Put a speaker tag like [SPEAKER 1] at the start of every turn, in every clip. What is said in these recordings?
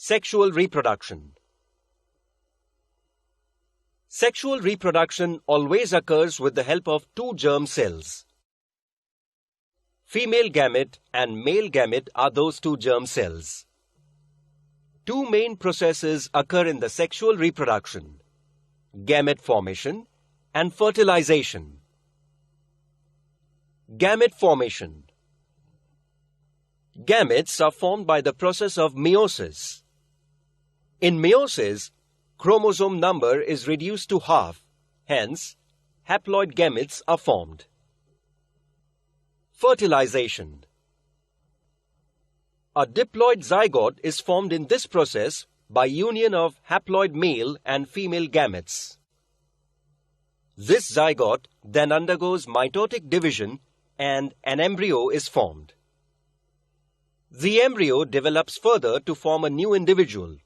[SPEAKER 1] Sexual reproduction. Sexual reproduction always occurs with the help of two germ cells. Female gamete and male gamete are those two germ cells. Two main processes occur in the sexual reproduction: gamete formation and fertilization. Gamete formation. Gametes are formed by the process of meiosis. In meiosis, chromosome number is reduced to half, hence, haploid gametes are formed. Fertilization. A diploid zygote is formed in this process by union of haploid male and female gametes. This zygote then undergoes mitotic division and an embryo is formed. The embryo develops further to form a new individual.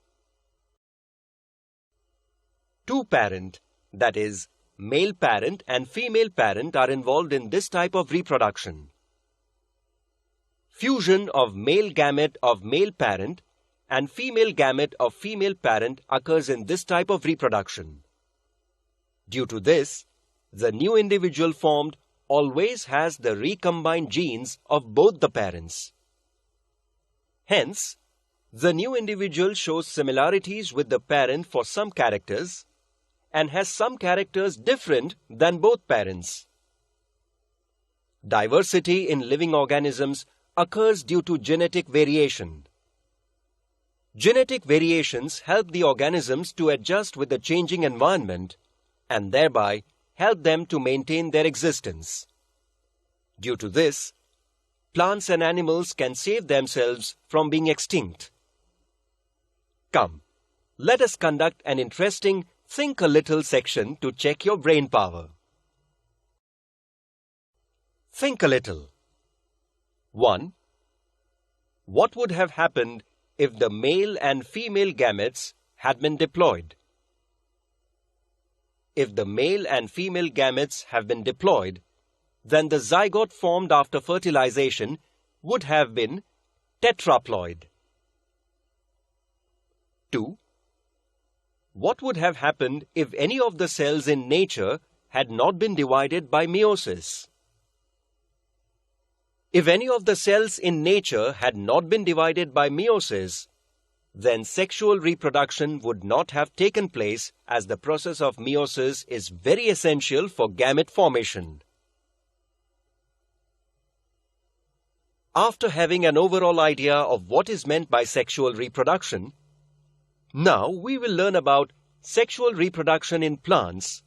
[SPEAKER 1] Two-parent, that is, male parent and female parent, are involved in this type of reproduction. Fusion of male gamete of male parent and female gamete of female parent occurs in this type of reproduction. Due to this, the new individual formed always has the recombined genes of both the parents. Hence, the new individual shows similarities with the parent for some characters and has some characters different than both parents. Diversity in living organisms occurs due to genetic variation. Genetic variations help the organisms to adjust with the changing environment and thereby help them to maintain their existence. Due to this, plants and animals can save themselves from being extinct. Come, let us conduct an interesting Think a Little section to check your brain power. Think a little. 1. What would have happened if the male and female gametes had been diploid? If the male and female gametes have been diploid, then the zygote formed after fertilization would have been tetraploid. 2. What would have happened if any of the cells in nature had not been divided by meiosis? If any of the cells in nature had not been divided by meiosis, then sexual reproduction would not have taken place, as the process of meiosis is very essential for gamete formation. After having an overall idea of what is meant by sexual reproduction, now we will learn about sexual reproduction in plants,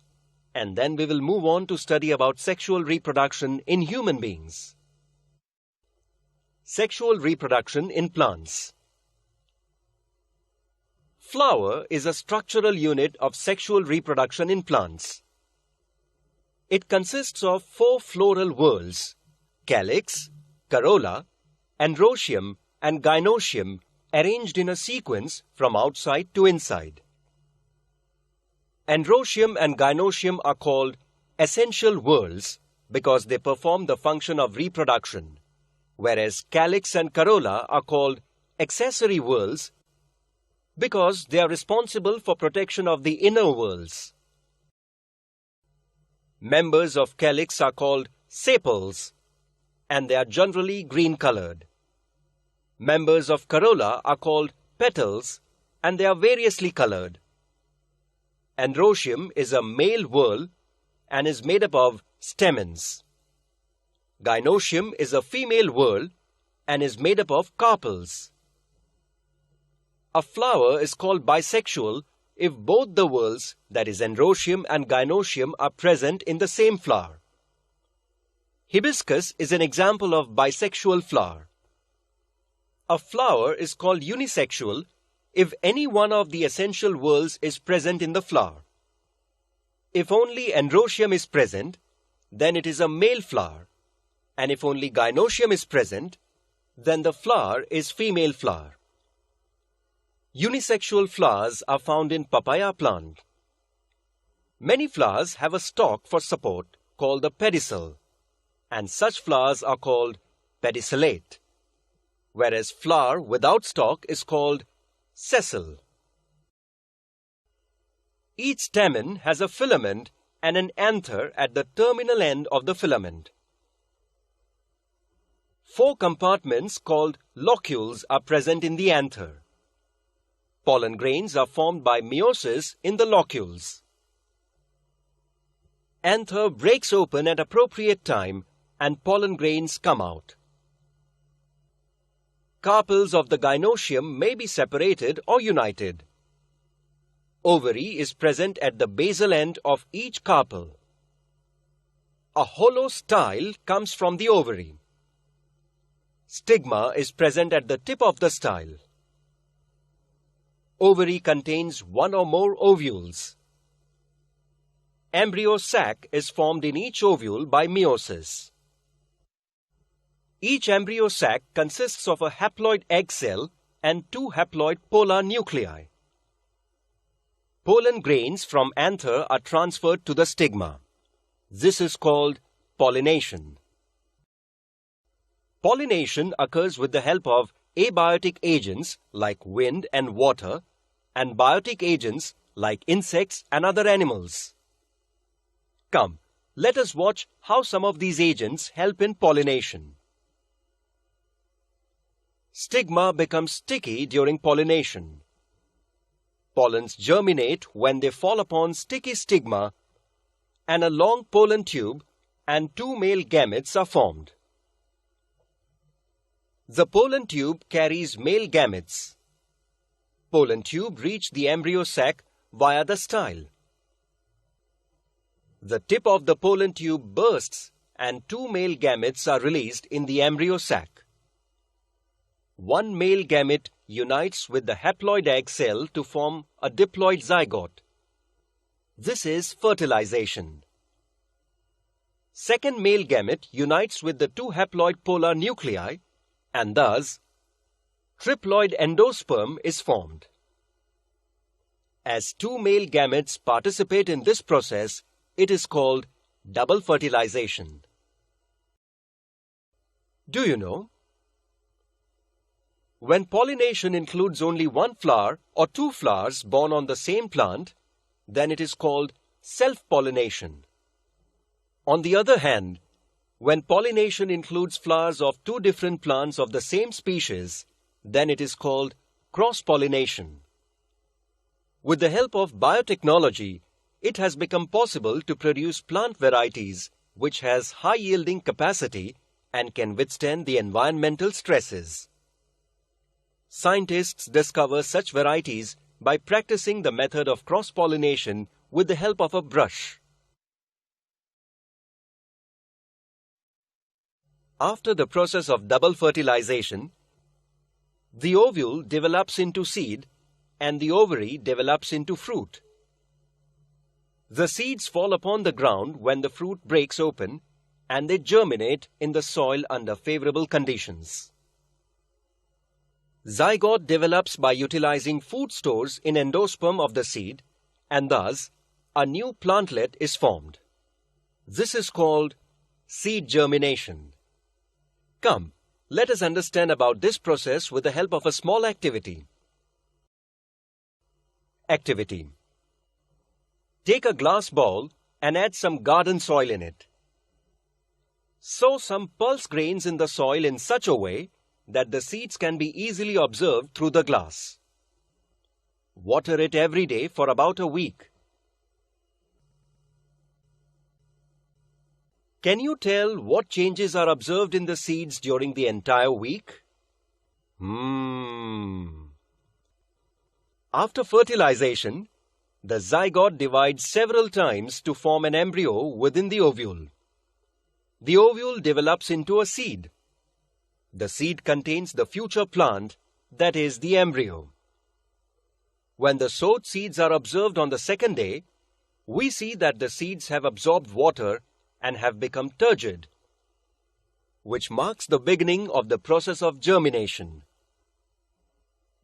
[SPEAKER 1] and then we will move on to study about sexual reproduction in human beings. Sexual reproduction in plants. Flower is a structural unit of sexual reproduction in plants. It consists of 4 floral whorls: calyx, corolla, androecium, and gynoecium, arranged in a sequence from outside to inside. Androecium and gynoecium are called essential whorls because they perform the function of reproduction, whereas calyx and corolla are called accessory whorls because they are responsible for protection of the inner whorls. Members of calyx are called sepals, and they are generally green-colored. Members of corolla are called petals, and they are variously colored. Androecium is a male whorl and is made up of stamens. Gynoecium is a female whorl and is made up of carpels. A flower is called bisexual if both the whorls, that is androecium and gynoecium, are present in the same flower. Hibiscus is an example of bisexual flower. A flower is called unisexual if any one of the essential whorls is present in the flower. If only androecium is present, then it is a male flower, and if only gynoecium is present, then the flower is female flower. Unisexual flowers are found in papaya plant. Many flowers have a stalk for support called the pedicel, and such flowers are called pedicellate, whereas flower without stalk is called sessile. Each stamen has a filament and an anther at the terminal end of the filament. 4 compartments called locules are present in the anther. Pollen grains are formed by meiosis in the locules. Anther breaks open at appropriate time and pollen grains come out. Carpels of the gynoecium may be separated or united. Ovary is present at the basal end of each carpel. A hollow style comes from the ovary. Stigma is present at the tip of the style. Ovary contains 1 or more ovules. Embryo sac is formed in each ovule by meiosis. Each embryo sac consists of a haploid egg cell and 2 haploid polar nuclei. Pollen grains from anther are transferred to the stigma. This is called pollination. Pollination occurs with the help of abiotic agents like wind and water and biotic agents like insects and other animals. Come, let us watch how some of these agents help in pollination. Stigma becomes sticky during pollination. Pollens germinate when they fall upon sticky stigma, and a long pollen tube and 2 male gametes are formed. The pollen tube carries male gametes. Pollen tube reach the embryo sac via the style. The tip of the pollen tube bursts and 2 male gametes are released in the embryo sac. 1 male gamete unites with the haploid egg cell to form a diploid zygote. This is fertilization. Second male gamete unites with the 2 haploid polar nuclei and thus triploid endosperm is formed. As 2 male gametes participate in this process, it is called double fertilization. Do you know? When pollination includes only 1 flower or 2 flowers born on the same plant, then it is called self-pollination. On the other hand, when pollination includes flowers of 2 different plants of the same species, then it is called cross-pollination. With the help of biotechnology, it has become possible to produce plant varieties which has high yielding capacity and can withstand the environmental stresses. Scientists discover such varieties by practicing the method of cross-pollination with the help of a brush. After the process of double fertilization, the ovule develops into seed and the ovary develops into fruit. The seeds fall upon the ground when the fruit breaks open and they germinate in the soil under favorable conditions. Zygote develops by utilizing food stores in endosperm of the seed and thus a new plantlet is formed. This is called seed germination. Come, let us understand about this process with the help of a small activity. Activity. Take a glass bowl and add some garden soil in it. Sow some pulse grains in the soil in such a way that the seeds can be easily observed through the glass. Water it every day for about a week. Can you tell what changes are observed in the seeds during the entire week? After fertilization, the zygote divides several times to form an embryo within the ovule. The ovule develops into a seed. The seed contains the future plant, that is, the embryo. When the sowed seeds are observed on the second day, we see that the seeds have absorbed water and have become turgid, which marks the beginning of the process of germination.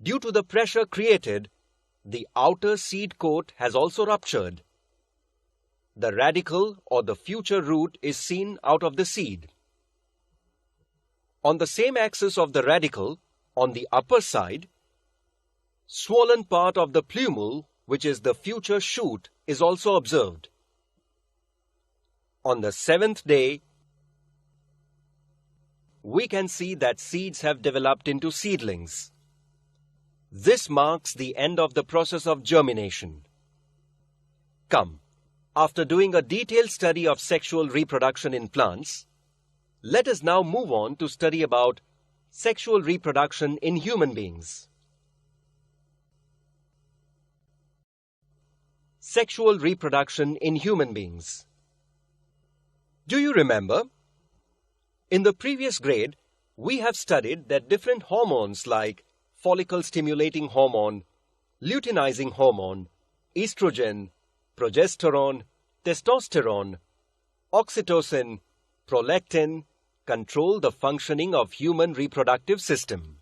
[SPEAKER 1] Due to the pressure created, the outer seed coat has also ruptured. The radicle or the future root is seen out of the seed. On the same axis of the radicle, on the upper side, Swollen part of the plumule, which is the future shoot, is also observed. On the 7th day, we can see that seeds have developed into seedlings. This marks the end of the process of germination. Come, after doing a detailed study of sexual reproduction in plants, let us now move on to study about sexual reproduction in human beings. Sexual reproduction in human beings. Do you remember? In the previous grade, we have studied that different hormones like follicle-stimulating hormone, luteinizing hormone, estrogen, progesterone, testosterone, oxytocin, prolactin control the functioning of human reproductive system.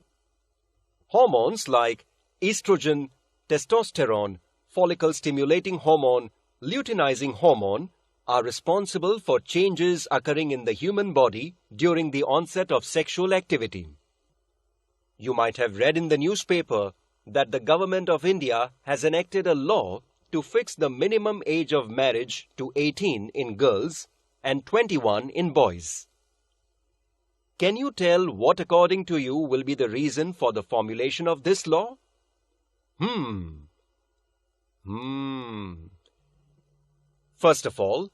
[SPEAKER 1] Hormones like estrogen, testosterone, follicle-stimulating hormone, luteinizing hormone are responsible for changes occurring in the human body during the onset of sexual activity. You might have read in the newspaper that the government of India has enacted a law to fix the minimum age of marriage to 18 in girls and 21 in boys. Can you tell what according to you will be the reason for the formulation of this law? First of all,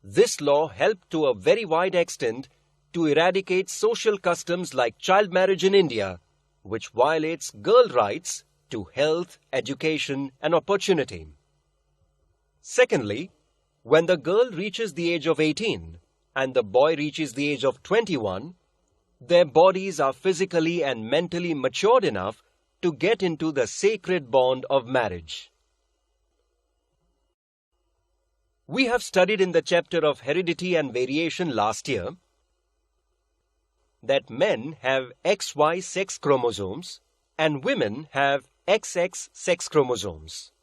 [SPEAKER 1] this law helped to a very wide extent to eradicate social customs like child marriage in India, which violates girl rights to health, education, and opportunity. Secondly, when the girl reaches the age of 18 and the boy reaches the age of 21, their bodies are physically and mentally matured enough to get into the sacred bond of marriage. We have studied in the chapter of heredity and variation last year that men have XY sex chromosomes and women have XX sex chromosomes.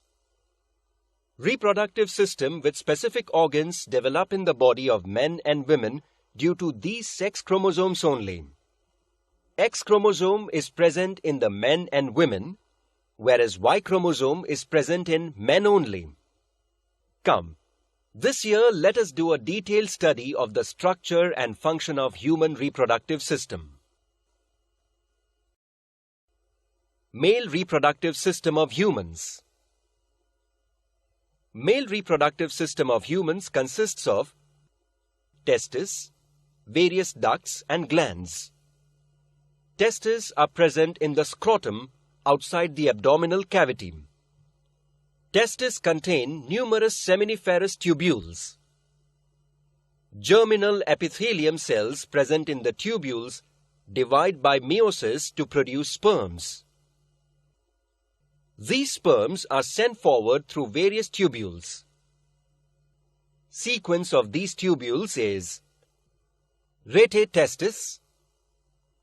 [SPEAKER 1] Reproductive system with specific organs develop in the body of men and women due to these sex chromosomes only. X chromosome is present in the men and women, whereas Y chromosome is present in men only. Come, this year let us do a detailed study of the structure and function of human reproductive system. Male reproductive system of humans. Male reproductive system of humans consists of testes, various ducts and glands. Testes are present in the scrotum outside the abdominal cavity. Testes contain numerous seminiferous tubules. Germinal epithelium cells present in the tubules divide by meiosis to produce sperms. These sperms are sent forward through various tubules. Sequence of these tubules is rete testis,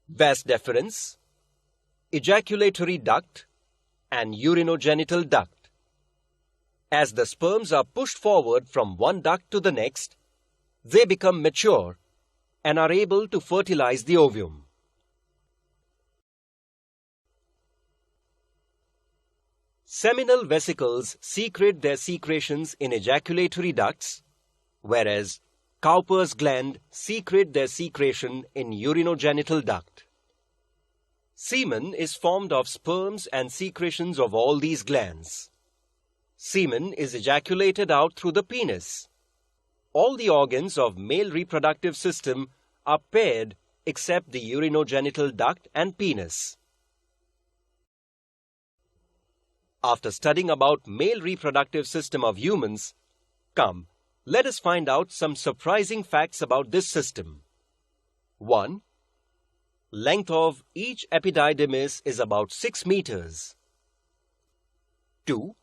[SPEAKER 1] vas deferens, ejaculatory duct, and urinogenital duct. As the sperms are pushed forward from one duct to the next, they become mature and are able to fertilize the ovum. Seminal vesicles secrete their secretions in ejaculatory ducts, whereas Cowper's gland secrete their secretion in urinogenital duct. Semen is formed of sperms and secretions of all these glands. Semen is ejaculated out through the penis. All the organs of male reproductive system are paired except the urinogenital duct and penis. After studying about male reproductive system of humans, come, let us find out some surprising facts about this system. 1. Length of each epididymis is about 6 meters. 2.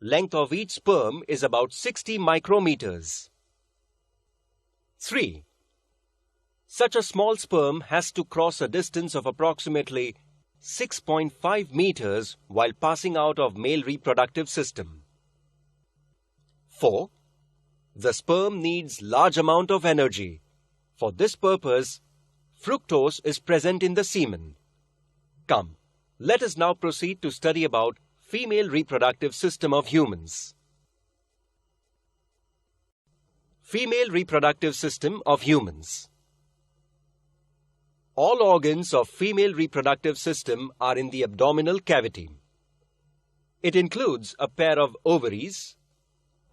[SPEAKER 1] Length of each sperm is about 60 micrometers. 3. Such a small sperm has to cross a distance of approximately 6.5 meters while passing out of male reproductive system. 4. The sperm needs large amount of energy. For this purpose, fructose is present in the semen. Come, Let us now proceed to study about female reproductive system of humans. Female reproductive system of humans. All organs of female reproductive system are in the abdominal cavity. It includes a pair of ovaries,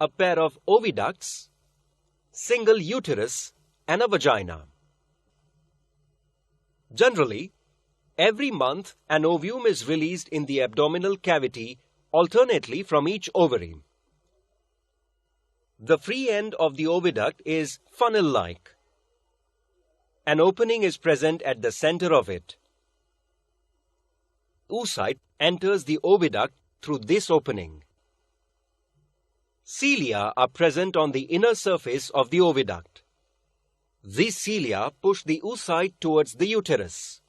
[SPEAKER 1] a pair of oviducts, single uterus, and a vagina. Generally, every month an ovum is released in the abdominal cavity alternately from each ovary. The free end of the oviduct is funnel-like. An opening is present at the center of it. Oocyte enters the oviduct through this opening. Cilia are present on the inner surface of the oviduct. These cilia push the oocyte towards the uterus.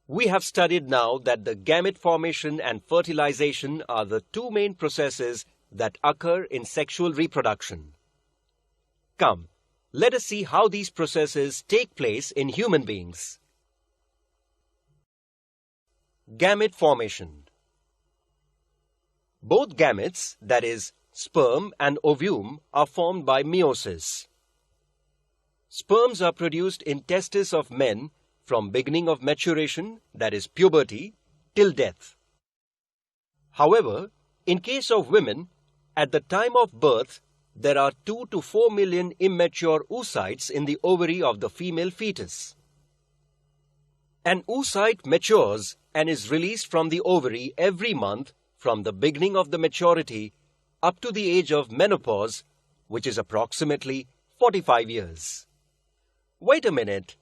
[SPEAKER 1] We have studied now that the gamete formation and fertilization are the two main processes that occur in sexual reproduction. Come, let us see how these processes take place in human beings. Gamete formation. Both gametes, that is, sperm and ovum, are formed by meiosis. Sperms are produced in testes of men from beginning of maturation, that is puberty, till death. However, in case of women, at the time of birth, there are 2 to 4 million immature oocytes in the ovary of the female fetus. An oocyte matures and is released from the ovary every month from the beginning of the maturity up to the age of menopause, which is approximately 45 years. Wait a minute.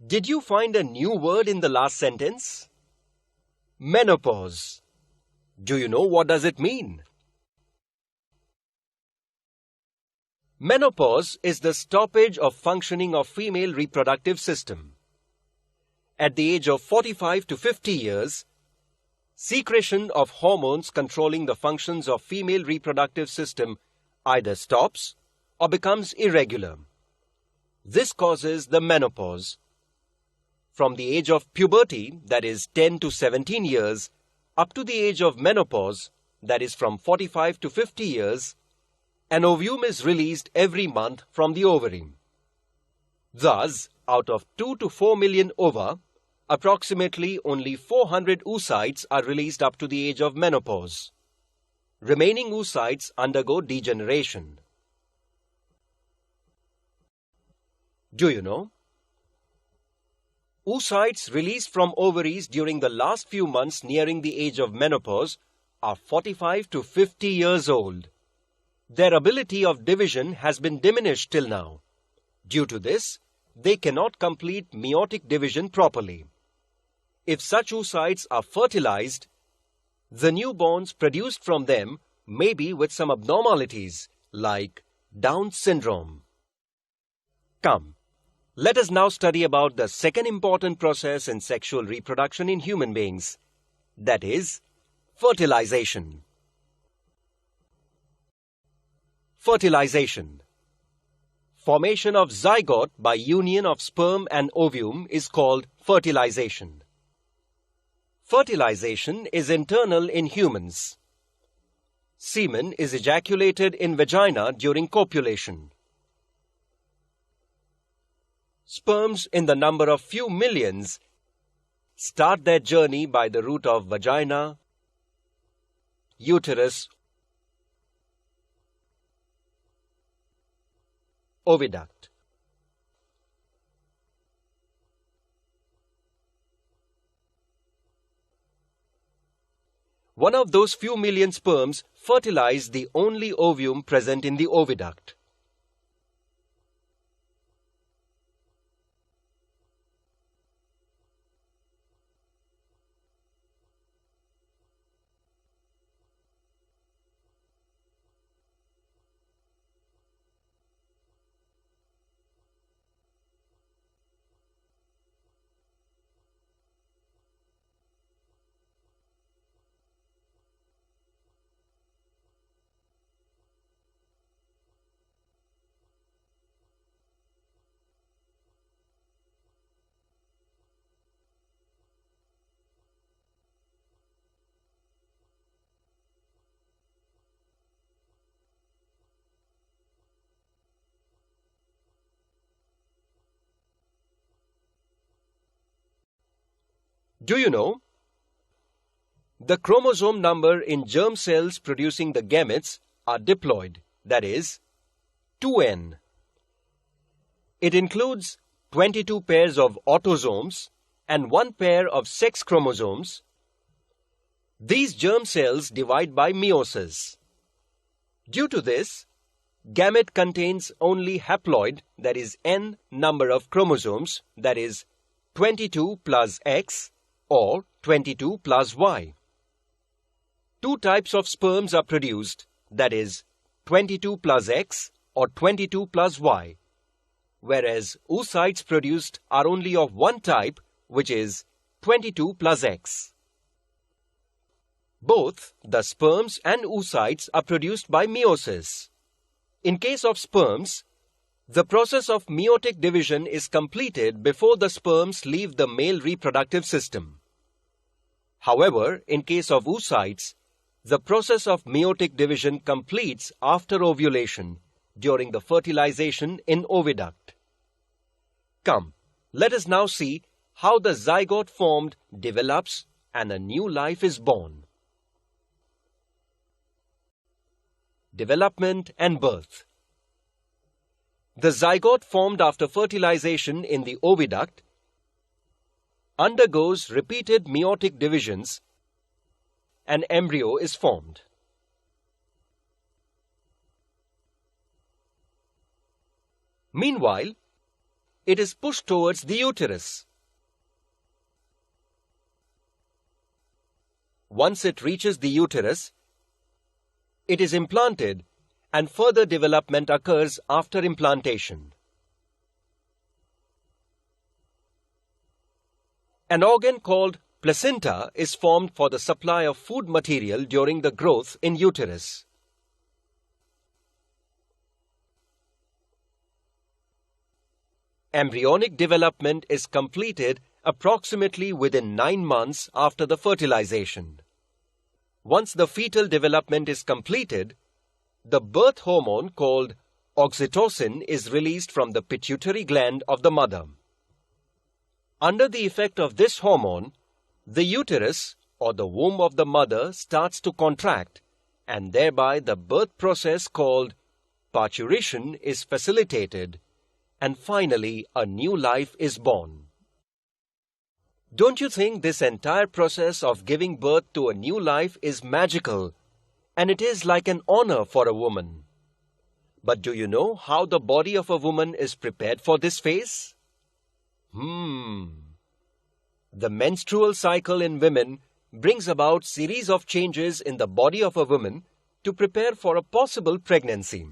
[SPEAKER 1] Did you find a new word in the last sentence? Menopause. Do you know what does it mean? Menopause is the stoppage of functioning of female reproductive system. At the age of 45 to 50 years, secretion of hormones controlling the functions of female reproductive system either stops or becomes irregular. This causes the menopause. From the age of puberty, that is 10 to 17 years, up to the age of menopause, that is from 45 to 50 years, an ovum is released every month from the ovary. Thus, out of 2 to 4 million ova, approximately only 400 oocytes are released up to the age of menopause. Remaining oocytes undergo degeneration. Do you know? Oocytes released from ovaries during the last few months nearing the age of menopause are 45 to 50 years old. Their ability of division has been diminished till now. Due to this, they cannot complete meiotic division properly. If such oocytes are fertilized, the newborns produced from them may be with some abnormalities like Down syndrome. Come, let us now study about the second important process in sexual reproduction in human beings, that is, fertilization. Fertilization. Formation of zygote by union of sperm and ovum is called fertilization. Fertilization is internal in humans. Semen is ejaculated in vagina during copulation. Sperms in the number of few millions start their journey by the route of vagina, uterus, oviduct. One of those few million sperms fertilize the only ovum present in the oviduct. Do you know? The chromosome number in germ cells producing the gametes are diploid, that is, 2n. It includes 22 pairs of autosomes and 1 pair of sex chromosomes. These germ cells divide by meiosis. Due to this, gamete contains only haploid, that is n number of chromosomes, that is 22 plus X or 22 plus Y. Two types of sperms are produced, that is 22 plus X or 22 plus Y, whereas oocytes produced are only of one type, which is 22 plus X. Both the sperms and oocytes are produced by meiosis. In case of sperms, the process of meiotic division is completed before the sperms leave the male reproductive system. However, in case of oocytes, the process of meiotic division completes after ovulation during the fertilization in oviduct. Come, let us now see how the zygote formed develops and a new life is born. Development and birth. The zygote formed after fertilization in the oviduct undergoes repeated meiotic divisions. An embryo is formed. Meanwhile, it is pushed towards the uterus. Once it reaches the uterus, it is implanted and further development occurs after implantation. An organ called placenta is formed for the supply of food material during the growth in uterus. Embryonic development is completed approximately within 9 months after the fertilization. Once the fetal development is completed, the birth hormone called oxytocin is released from the pituitary gland of the mother. Under the effect of this hormone, the uterus or the womb of the mother starts to contract, and thereby the birth process called parturition is facilitated, and finally a new life is born. Don't you think this entire process of giving birth to a new life is magical, and it is like an honor for a woman? But do you know how the body of a woman is prepared for this phase? The menstrual cycle in women brings about series of changes in the body of a woman to prepare for a possible pregnancy.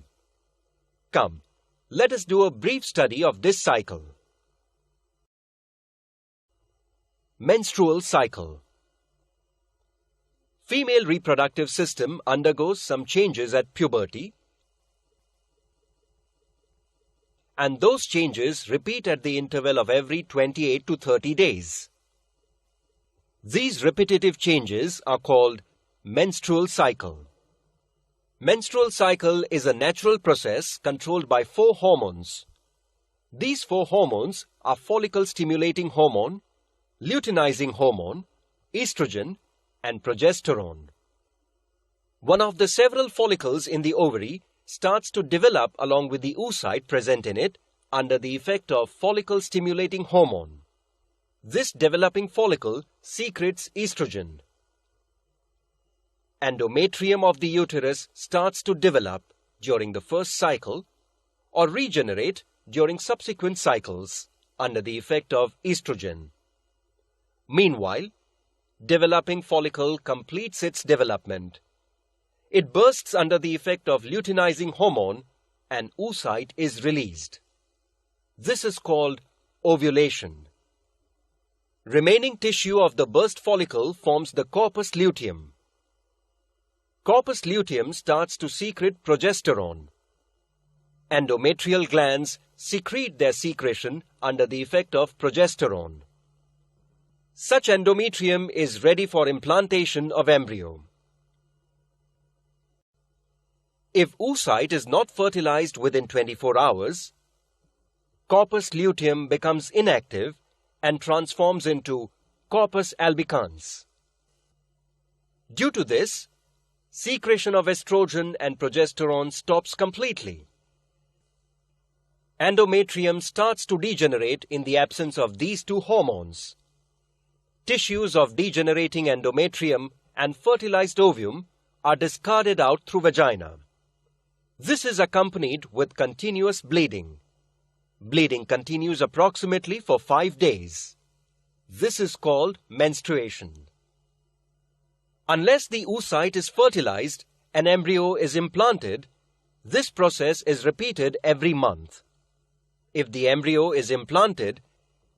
[SPEAKER 1] Come, let us do a brief study of this cycle. Menstrual cycle. Female reproductive system undergoes some changes at puberty, and those changes repeat at the interval of every 28 to 30 days. These repetitive changes are called menstrual cycle. Menstrual cycle is a natural process controlled by 4 hormones. These 4 hormones are follicle-stimulating hormone, luteinizing hormone, estrogen, and progesterone. One of the several follicles in the ovary starts to develop along with the oocyte present in it under the effect of follicle-stimulating hormone. This developing follicle secretes estrogen. Endometrium of the uterus starts to develop during the first cycle or regenerate during subsequent cycles under the effect of estrogen. Meanwhile, developing follicle completes its development. It bursts under the effect of luteinizing hormone and oocyte is released. This is called ovulation. Remaining tissue of the burst follicle forms the corpus luteum. Corpus luteum starts to secrete progesterone. Endometrial glands secrete their secretion under the effect of progesterone. Such endometrium is ready for implantation of embryo. If oocyte is not fertilized within 24 hours, corpus luteum becomes inactive and transforms into corpus albicans. Due to this, secretion of estrogen and progesterone stops completely. Endometrium starts to degenerate in the absence of these two hormones. Tissues of degenerating endometrium and fertilized ovum are discarded out through vagina. This is accompanied with continuous bleeding. Bleeding continues approximately for 5 days. This is called menstruation. Unless the oocyte is fertilized, an embryo is implanted. This process is repeated every month. If the embryo is implanted,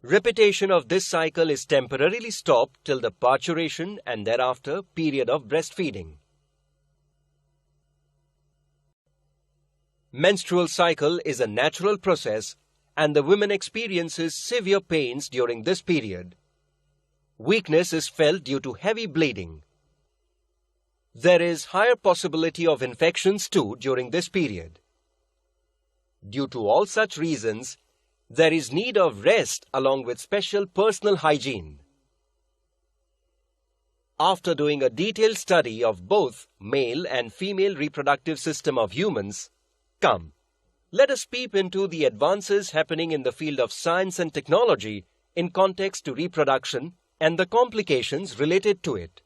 [SPEAKER 1] repetition of this cycle is temporarily stopped till the parturition and thereafter period of breastfeeding. Menstrual cycle is a natural process and the woman experiences severe pains during this period. Weakness is felt due to heavy bleeding. There is higher possibility of infections too during this period. Due to all such reasons, there is need of rest along with special personal hygiene. After doing a detailed study of both male and female reproductive system of humans, come, let us peep into the advances happening in the field of science and technology in context to reproduction and the complications related to it.